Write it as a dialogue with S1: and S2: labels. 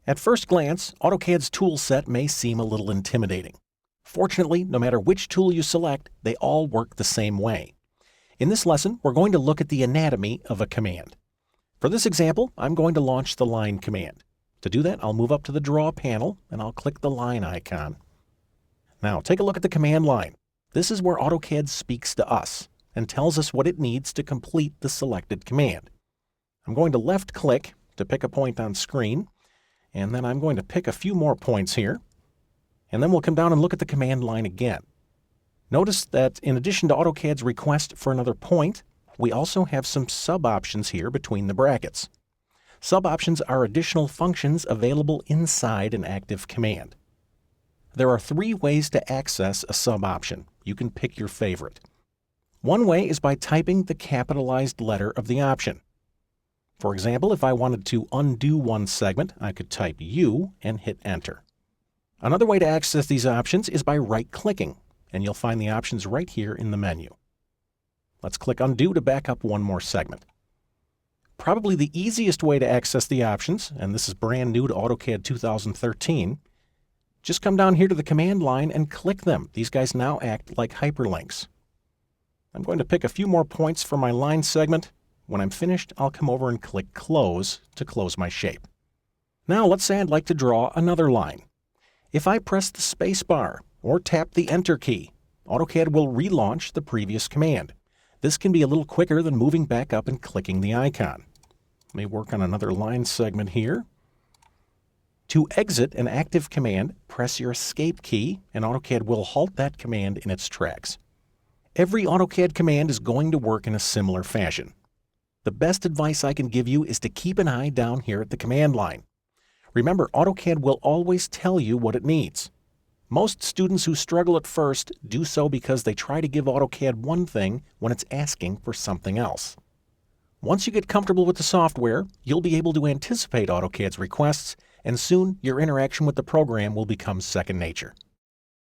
S1: At first glance, AutoCAD's tool set may seem a little intimidating. Fortunately, no matter which tool you select, they all work the same way. In this lesson, we're going to look at the anatomy of a command. For this example, I'm going to launch the line command. To do that, I'll move up to the Draw panel and I'll click the line icon. Now, take a look at the command line. This is where AutoCAD speaks to us and tells us what it needs to complete the selected command. I'm going to left-click to pick a point on screen, and then I'm going to pick a few more points here, and then we'll come down and look at the command line again. Notice that in addition to AutoCAD's request for another point, we also have some sub-options here between the brackets. Sub-options are additional functions available inside an active command. There are 3 ways to access a sub-option. You can pick your favorite. One way is by typing the capitalized letter of the option. For example, if I wanted to undo one segment, I could type U and hit Enter. Another way to access these options is by right-clicking, and you'll find the options right here in the menu. Let's click Undo to back up one more segment. Probably the easiest way to access the options, and this is brand new to AutoCAD 2013, just come down here to the command line and click them. These guys now act like hyperlinks. I'm going to pick a few more points for my line segment. When I'm finished, I'll come over and click Close to close my shape. Now let's say I'd like to draw another line. If I press the space bar or tap the Enter key, AutoCAD will relaunch the previous command. This can be a little quicker than moving back up and clicking the icon. Let me work on another line segment here. To exit an active command, press your Escape key, and AutoCAD will halt that command in its tracks. Every AutoCAD command is going to work in a similar fashion. The best advice I can give you is to keep an eye down here at the command line. Remember, AutoCAD will always tell you what it needs. Most students who struggle at first do so because they try to give AutoCAD one thing when it's asking for something else. Once you get comfortable with the software, you'll be able to anticipate AutoCAD's requests, and soon your interaction with the program will become second nature.